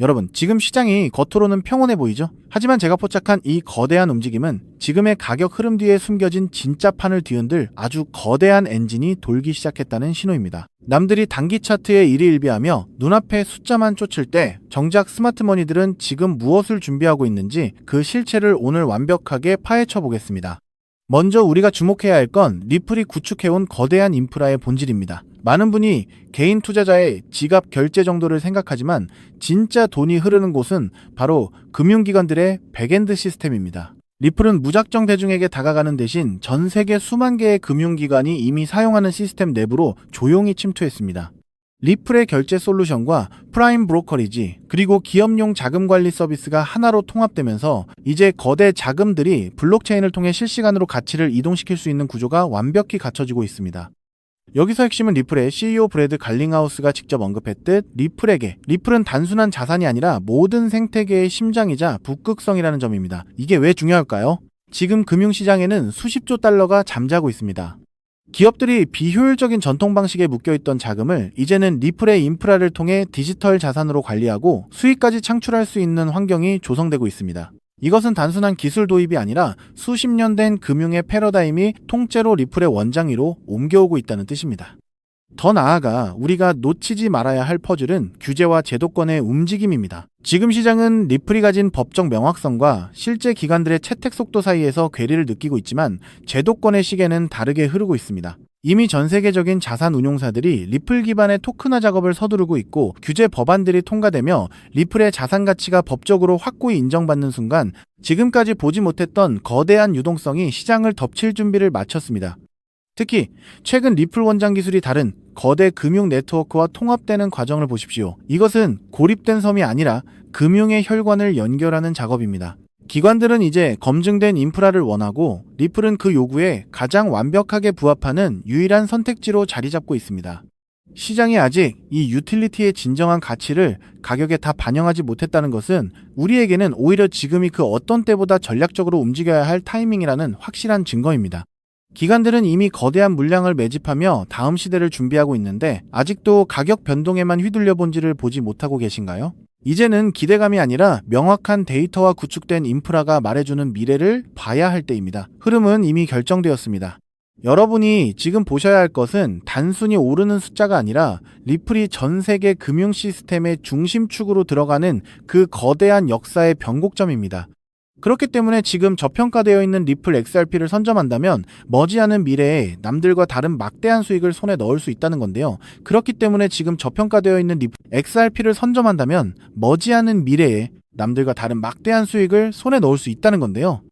여러분, 지금 시장이 겉으로는 평온해 보이죠? 하지만 제가 포착한 이 거대한 움직임은 지금의 가격 흐름 뒤에 숨겨진 진짜 판을 뒤흔들 아주 거대한 엔진이 돌기 시작했다는 신호입니다. 남들이 단기 차트에 일희일비하며 눈앞에 숫자만 쫓을 때 정작 스마트머니들은 지금 무엇을 준비하고 있는지 그 실체를 오늘 완벽하게 파헤쳐 보겠습니다. 먼저 우리가 주목해야 할 건 리플이 구축해온 거대한 인프라의 본질입니다. 많은 분이 개인 투자자의 지갑 결제 정도를 생각하지만 진짜 돈이 흐르는 곳은 바로 금융기관들의 백엔드 시스템입니다. 리플은 무작정 대중에게 다가가는 대신 전 세계 수만 개의 금융기관이 이미 사용하는 시스템 내부로 조용히 침투했습니다. 리플의 결제 솔루션과 프라임 브로커리지 그리고 기업용 자금 관리 서비스가 하나로 통합되면서 이제 거대 자금들이 블록체인을 통해 실시간으로 가치를 이동시킬 수 있는 구조가 완벽히 갖춰지고 있습니다. 여기서 핵심은 리플의 CEO 브래드 갈링하우스가 직접 언급했듯 리플은 단순한 자산이 아니라 모든 생태계의 심장이자 북극성이라는 점입니다. 이게 왜 중요할까요? 지금 금융시장에는 수십조 달러가 잠자고 있습니다. 기업들이 비효율적인 전통 방식에 묶여있던 자금을 이제는 리플의 인프라를 통해 디지털 자산으로 관리하고 수익까지 창출할 수 있는 환경이 조성되고 있습니다. 이것은 단순한 기술 도입이 아니라 수십 년 된 금융의 패러다임이 통째로 리플의 원장위로 옮겨오고 있다는 뜻입니다. 더 나아가 우리가 놓치지 말아야 할 퍼즐은 규제와 제도권의 움직임입니다. 지금 시장은 리플이 가진 법적 명확성과 실제 기관들의 채택 속도 사이에서 괴리를 느끼고 있지만 제도권의 시계는 다르게 흐르고 있습니다. 이미 전 세계적인 자산 운용사들이 리플 기반의 토큰화 작업을 서두르고 있고 규제 법안들이 통과되며 리플의 자산 가치가 법적으로 확고히 인정받는 순간 지금까지 보지 못했던 거대한 유동성이 시장을 덮칠 준비를 마쳤습니다. 특히 최근 리플 원장 기술이 다른 거대 금융 네트워크와 통합되는 과정을 보십시오. 이것은 고립된 섬이 아니라 금융의 혈관을 연결하는 작업입니다. 기관들은 이제 검증된 인프라를 원하고 리플은 그 요구에 가장 완벽하게 부합하는 유일한 선택지로 자리 잡고 있습니다. 시장이 아직 이 유틸리티의 진정한 가치를 가격에 다 반영하지 못했다는 것은 우리에게는 오히려 지금이 그 어떤 때보다 전략적으로 움직여야 할 타이밍이라는 확실한 증거입니다. 기관들은 이미 거대한 물량을 매집하며 다음 시대를 준비하고 있는데 아직도 가격 변동에만 휘둘려 본지를 보지 못하고 계신가요? 이제는 기대감이 아니라 명확한 데이터와 구축된 인프라가 말해주는 미래를 봐야 할 때입니다. 흐름은 이미 결정되었습니다. 여러분이 지금 보셔야 할 것은 단순히 오르는 숫자가 아니라 리플이 전 세계 금융 시스템의 중심축으로 들어가는 그 거대한 역사의 변곡점입니다. 그렇기 때문에 지금 저평가되어 있는 리플 XRP를 선점한다면 머지않은 미래에 남들과 다른 막대한 수익을 손에 넣을 수 있다는 건데요. 그렇기 때문에 지금 저평가되어 있는 리플 XRP를 선점한다면 머지않은 미래에 남들과 다른 막대한 수익을 손에 넣을 수 있다는 건데요.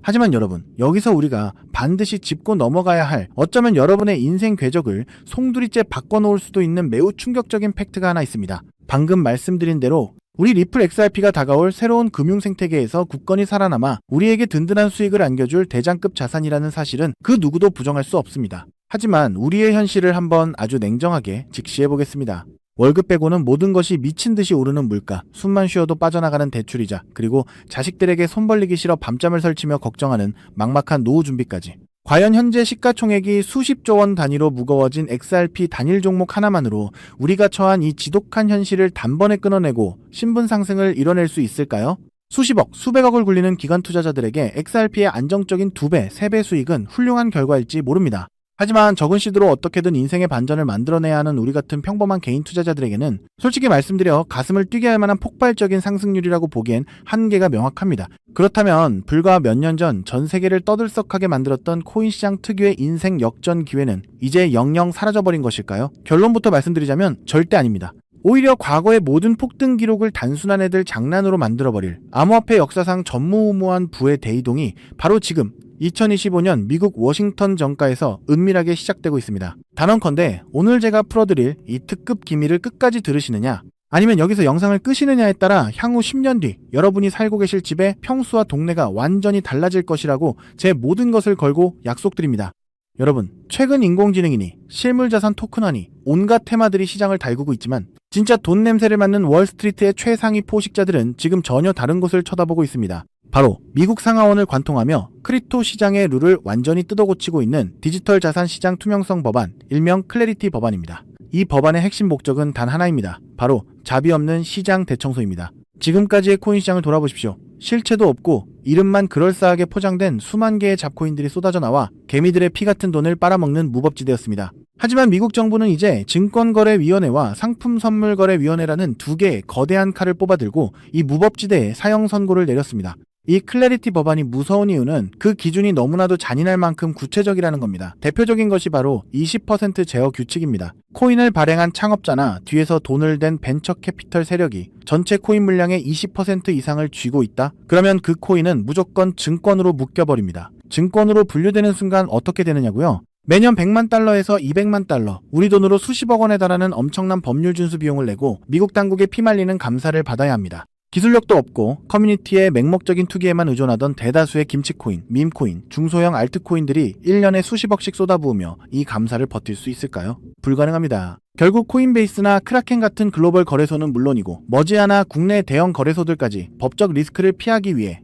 하지만 여러분, 여기서 우리가 반드시 짚고 넘어가야 할 어쩌면 여러분의 인생 궤적을 송두리째 바꿔놓을 수도 있는 매우 충격적인 팩트가 하나 있습니다. 방금 말씀드린 대로 우리 리플 XRP가 다가올 새로운 금융 생태계에서 굳건히 살아남아 우리에게 든든한 수익을 안겨줄 대장급 자산이라는 사실은 그 누구도 부정할 수 없습니다. 하지만 우리의 현실을 한번 아주 냉정하게 직시해보겠습니다. 월급 빼고는 모든 것이 미친 듯이 오르는 물가, 숨만 쉬어도 빠져나가는 대출이자, 그리고 자식들에게 손 벌리기 싫어 밤잠을 설치며 걱정하는 막막한 노후 준비까지. 과연 현재 시가총액이 수십조 원 단위로 무거워진 XRP 단일 종목 하나만으로 우리가 처한 이 지독한 현실을 단번에 끊어내고 신분 상승을 이뤄낼 수 있을까요? 수십억, 수백억을 굴리는 기관 투자자들에게 XRP의 안정적인 2배, 3배 수익은 훌륭한 결과일지 모릅니다. 하지만 적은 시드로 어떻게든 인생의 반전을 만들어내야 하는 우리 같은 평범한 개인 투자자들에게는 솔직히 말씀드려 가슴을 뛰게 할 만한 폭발적인 상승률이라고 보기엔 한계가 명확합니다. 그렇다면 불과 몇 년 전 전 세계를 떠들썩하게 만들었던 코인 시장 특유의 인생 역전 기회는 이제 영영 사라져버린 것일까요? 결론부터 말씀드리자면 절대 아닙니다. 오히려 과거의 모든 폭등 기록을 단순한 애들 장난으로 만들어버릴 암호화폐 역사상 전무후무한 부의 대이동이 바로 지금 2025년 미국 워싱턴 정가에서 은밀하게 시작되고 있습니다. 단언컨대 오늘 제가 풀어드릴 이 특급 기밀을 끝까지 들으시느냐, 아니면 여기서 영상을 끄시느냐에 따라 향후 10년 뒤 여러분이 살고 계실 집의 평수와 동네가 완전히 달라질 것이라고 제 모든 것을 걸고 약속드립니다. 여러분, 최근 인공지능이니 실물자산 토큰화니 온갖 테마들이 시장을 달구고 있지만 진짜 돈 냄새를 맡는 월스트리트의 최상위 포식자들은 지금 전혀 다른 곳을 쳐다보고 있습니다. 바로 미국 상하원을 관통하며 크립토 시장의 룰을 완전히 뜯어고치고 있는 디지털 자산 시장 투명성 법안, 일명 클래리티 법안입니다. 이 법안의 핵심 목적은 단 하나입니다. 바로 자비 없는 시장 대청소입니다. 지금까지의 코인 시장을 돌아보십시오. 실체도 없고 이름만 그럴싸하게 포장된 수만 개의 잡코인들이 쏟아져 나와 개미들의 피 같은 돈을 빨아먹는 무법지대였습니다. 하지만 미국 정부는 이제 증권거래위원회와 상품선물거래위원회라는 두 개의 거대한 칼을 뽑아들고 이 무법지대에 사형 선고를 내렸습니다. 이 클래리티 법안이 무서운 이유는 그 기준이 너무나도 잔인할 만큼 구체적이라는 겁니다. 대표적인 것이 바로 20% 제어 규칙입니다. 코인을 발행한 창업자나 뒤에서 돈을 댄 벤처 캐피털 세력이 전체 코인 물량의 20% 이상을 쥐고 있다? 그러면 그 코인은 무조건 증권으로 묶여버립니다. 증권으로 분류되는 순간 어떻게 되느냐고요? 매년 100만 달러에서 200만 달러, 우리 돈으로 수십억 원에 달하는 엄청난 법률 준수 비용을 내고 미국 당국의 피말리는 감사를 받아야 합니다. 기술력도 없고 커뮤니티의 맹목적인 투기에만 의존하던 대다수의 김치코인, 밈코인, 중소형 알트코인들이 1년에 수십억씩 쏟아부으며 이 감사를 버틸 수 있을까요? 불가능합니다. 결국 코인베이스나 크라켄 같은 글로벌 거래소는 물론이고 머지않아 국내 대형 거래소들까지 법적 리스크를 피하기 위해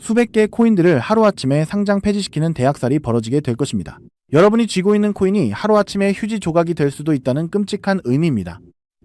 수백 개의 코인들을 하루아침에 상장 폐지시키는 대학살이 벌어지게 될 것입니다. 여러분이 쥐고 있는 코인이 하루아침에 휴지 조각이 될 수도 있다는 끔찍한 의미입니다.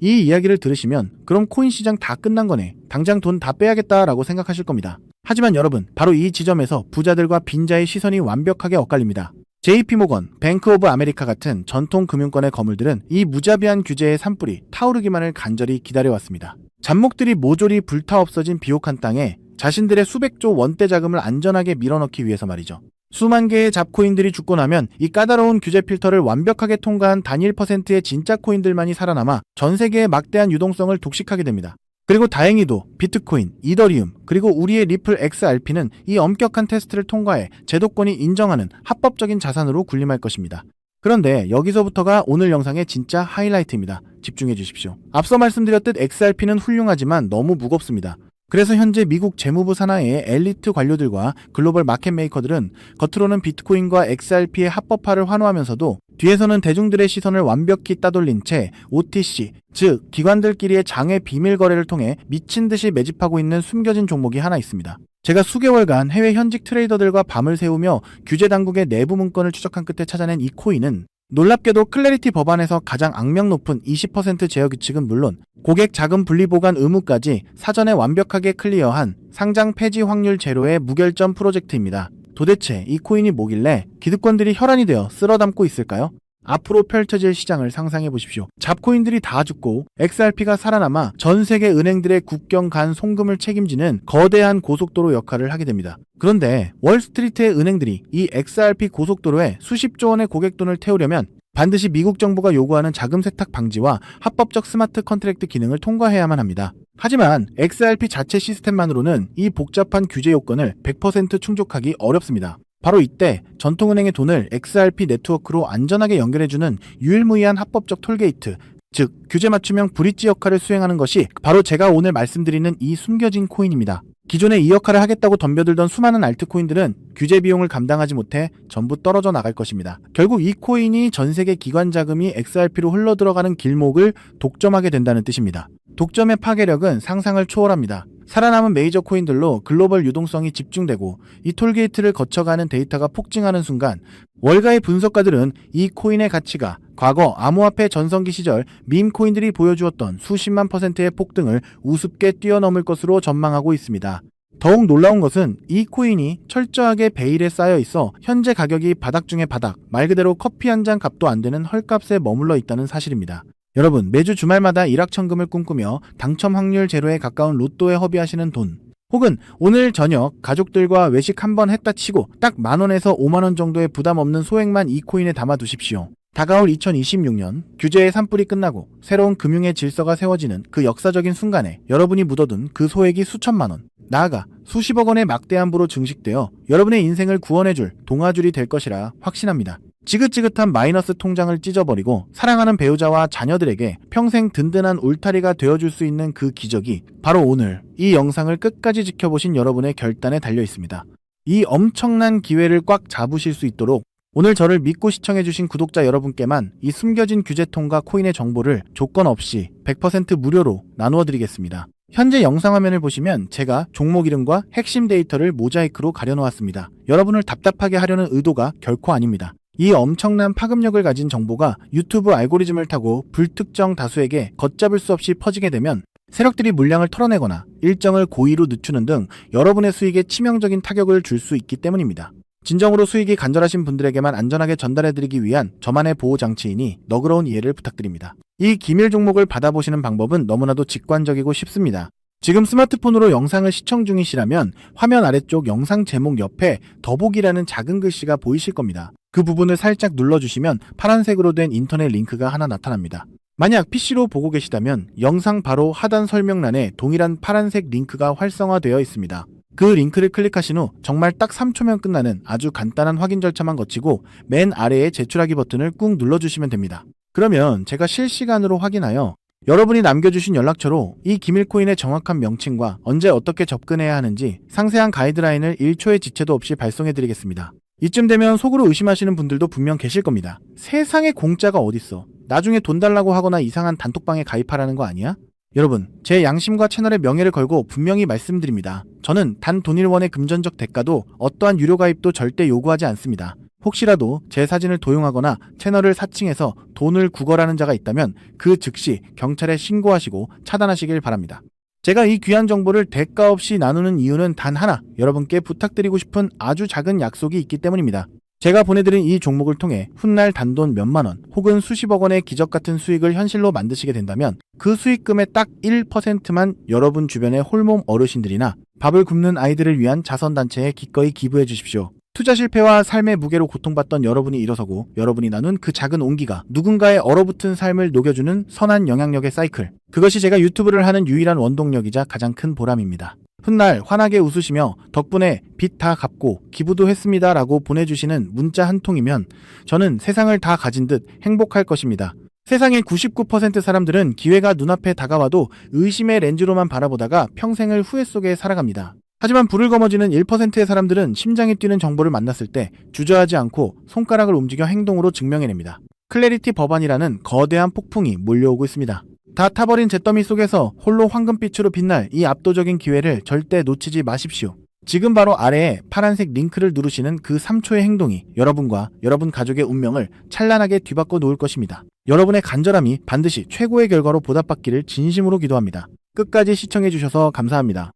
이 이야기를 들으시면 그럼 코인 시장 다 끝난 거네. 당장 돈 다 빼야겠다라고 생각하실 겁니다. 하지만 여러분, 바로 이 지점에서 부자들과 빈자의 시선이 완벽하게 엇갈립니다. JP모건, 뱅크 오브 아메리카 같은 전통 금융권의 거물들은 이 무자비한 규제의 산불이 타오르기만을 간절히 기다려왔습니다. 잡목들이 모조리 불타 없어진 비옥한 땅에 자신들의 수백조 원대 자금을 안전하게 밀어넣기 위해서 말이죠. 수만 개의 잡코인들이 죽고 나면 이 까다로운 규제 필터를 완벽하게 통과한 단 1%의 진짜 코인들만이 살아남아 전 세계의 막대한 유동성을 독식하게 됩니다. 그리고 다행히도 비트코인, 이더리움, 그리고 우리의 리플 XRP는 이 엄격한 테스트를 통과해 제도권이 인정하는 합법적인 자산으로 군림할 것입니다. 그런데 여기서부터가 오늘 영상의 진짜 하이라이트입니다. 집중해 주십시오. 앞서 말씀드렸듯 XRP는 훌륭하지만 너무 무겁습니다. 그래서 현재 미국 재무부 산하의 엘리트 관료들과 글로벌 마켓 메이커들은 겉으로는 비트코인과 XRP의 합법화를 환호하면서도 뒤에서는 대중들의 시선을 완벽히 따돌린 채 OTC, 즉 기관들끼리의 장외 비밀 거래를 통해 미친 듯이 매집하고 있는 숨겨진 종목이 하나 있습니다. 제가 수개월간 해외 현직 트레이더들과 밤을 새우며 규제 당국의 내부 문건을 추적한 끝에 찾아낸 이 코인은 놀랍게도 클래리티 법안에서 가장 악명 높은 20% 제어 규칙은 물론 고객 자금 분리 보관 의무까지 사전에 완벽하게 클리어한 상장 폐지 확률 제로의 무결점 프로젝트입니다. 도대체 이 코인이 뭐길래 기득권들이 혈안이 되어 쓸어담고 있을까요? 앞으로 펼쳐질 시장을 상상해 보십시오. 잡코인들이 다 죽고 XRP가 살아남아 전 세계 은행들의 국경 간 송금을 책임지는 거대한 고속도로 역할을 하게 됩니다. 그런데 월스트리트의 은행들이 이 XRP 고속도로에 수십조 원의 고객 돈을 태우려면 반드시 미국 정부가 요구하는 자금 세탁 방지와 합법적 스마트 컨트랙트 기능을 통과해야만 합니다. 하지만 XRP 자체 시스템만으로는 이 복잡한 규제 요건을 100% 충족하기 어렵습니다. 바로 이때 전통은행의 돈을 XRP 네트워크로 안전하게 연결해주는 유일무이한 합법적 톨게이트, 즉 규제 맞춤형 브릿지 역할을 수행하는 것이 바로 제가 오늘 말씀드리는 이 숨겨진 코인입니다. 기존에 이 역할을 하겠다고 덤벼들던 수많은 알트코인들은 규제 비용을 감당하지 못해 전부 떨어져 나갈 것입니다. 결국 이 코인이 전 세계 기관 자금이 XRP로 흘러들어가는 길목을 독점하게 된다는 뜻입니다. 독점의 파괴력은 상상을 초월합니다. 살아남은 메이저 코인들로 글로벌 유동성이 집중되고 이 톨게이트를 거쳐가는 데이터가 폭증하는 순간 월가의 분석가들은 이 코인의 가치가 과거 암호화폐 전성기 시절 밈 코인들이 보여주었던 수십만 %의 폭등을 우습게 뛰어넘을 것으로 전망하고 있습니다. 더욱 놀라운 것은 이 코인이 철저하게 베일에 쌓여 있어 현재 가격이 바닥 중의 바닥, 말 그대로 커피 한 잔 값도 안 되는 헐값에 머물러 있다는 사실입니다. 여러분, 매주 주말마다 일확천금을 꿈꾸며 당첨 확률 제로에 가까운 로또에 허비하시는 돈, 혹은 오늘 저녁 가족들과 외식 한번 했다 치고 딱 10,000원에서 50,000원 정도의 부담 없는 소액만 이 코인에 담아 두십시오. 다가올 2026년 규제의 산불이 끝나고 새로운 금융의 질서가 세워지는 그 역사적인 순간에 여러분이 묻어둔 그 소액이 수천만 원, 나아가 수십억 원의 막대한 부로 증식되어 여러분의 인생을 구원해줄 동아줄이 될 것이라 확신합니다. 지긋지긋한 마이너스 통장을 찢어버리고 사랑하는 배우자와 자녀들에게 평생 든든한 울타리가 되어줄 수 있는 그 기적이 바로 오늘 이 영상을 끝까지 지켜보신 여러분의 결단에 달려 있습니다. 이 엄청난 기회를 꽉 잡으실 수 있도록 오늘 저를 믿고 시청해주신 구독자 여러분께만 이 숨겨진 규제 통과 코인의 정보를 조건 없이 100% 무료로 나누어드리겠습니다. 현재 영상 화면을 보시면 제가 종목 이름과 핵심 데이터를 모자이크로 가려놓았습니다. 여러분을 답답하게 하려는 의도가 결코 아닙니다. 이 엄청난 파급력을 가진 정보가 유튜브 알고리즘을 타고 불특정 다수에게 걷잡을 수 없이 퍼지게 되면 세력들이 물량을 털어내거나 일정을 고의로 늦추는 등 여러분의 수익에 치명적인 타격을 줄 수 있기 때문입니다. 진정으로 수익이 간절하신 분들에게만 안전하게 전달해드리기 위한 저만의 보호장치이니 너그러운 이해를 부탁드립니다. 이 기밀 종목을 받아보시는 방법은 너무나도 직관적이고 쉽습니다. 지금 스마트폰으로 영상을 시청 중이시라면 화면 아래쪽 영상 제목 옆에 더보기라는 작은 글씨가 보이실 겁니다. 그 부분을 살짝 눌러주시면 파란색으로 된 인터넷 링크가 하나 나타납니다. 만약 PC로 보고 계시다면 영상 바로 하단 설명란에 동일한 파란색 링크가 활성화되어 있습니다. 그 링크를 클릭하신 후 정말 딱 3초면 끝나는 아주 간단한 확인 절차만 거치고 맨 아래에 제출하기 버튼을 꾹 눌러주시면 됩니다. 그러면 제가 실시간으로 확인하여 여러분이 남겨주신 연락처로 이 기밀코인의 정확한 명칭과 언제 어떻게 접근해야 하는지 상세한 가이드라인을 1초의 지체도 없이 발송해드리겠습니다. 이쯤 되면 속으로 의심하시는 분들도 분명 계실 겁니다. 세상에 공짜가 어딨어? 나중에 돈 달라고 하거나 이상한 단톡방에 가입하라는 거 아니야? 여러분, 제 양심과 채널의 명예를 걸고 분명히 말씀드립니다. 저는 단 돈일원의 금전적 대가도 어떠한 유료 가입도 절대 요구하지 않습니다. 혹시라도 제 사진을 도용하거나 채널을 사칭해서 돈을 구걸하는 자가 있다면 그 즉시 경찰에 신고하시고 차단하시길 바랍니다. 제가 이 귀한 정보를 대가 없이 나누는 이유는 단 하나, 여러분께 부탁드리고 싶은 아주 작은 약속이 있기 때문입니다. 제가 보내드린 이 종목을 통해 훗날 단돈 몇만 원 혹은 수십억 원의 기적 같은 수익을 현실로 만드시게 된다면 그 수익금의 딱 1%만 여러분 주변의 홀몸 어르신들이나 밥을 굶는 아이들을 위한 자선단체에 기꺼이 기부해 주십시오. 투자 실패와 삶의 무게로 고통받던 여러분이 일어서고 여러분이 나눈 그 작은 온기가 누군가의 얼어붙은 삶을 녹여주는 선한 영향력의 사이클. 그것이 제가 유튜브를 하는 유일한 원동력이자 가장 큰 보람입니다. 훗날 환하게 웃으시며 덕분에 빚 다 갚고 기부도 했습니다 라고 보내주시는 문자 한 통이면 저는 세상을 다 가진 듯 행복할 것입니다. 세상의 99% 사람들은 기회가 눈앞에 다가와도 의심의 렌즈로만 바라보다가 평생을 후회 속에 살아갑니다. 하지만 불을 거머쥐는 1%의 사람들은 심장이 뛰는 정보를 만났을 때 주저하지 않고 손가락을 움직여 행동으로 증명해냅니다. 클래리티 법안이라는 거대한 폭풍이 몰려오고 있습니다. 다 타버린 잿더미 속에서 홀로 황금빛으로 빛날 이 압도적인 기회를 절대 놓치지 마십시오. 지금 바로 아래에 파란색 링크를 누르시는 그 3초의 행동이 여러분과 여러분 가족의 운명을 찬란하게 뒤바꿔 놓을 것입니다. 여러분의 간절함이 반드시 최고의 결과로 보답받기를 진심으로 기도합니다. 끝까지 시청해주셔서 감사합니다.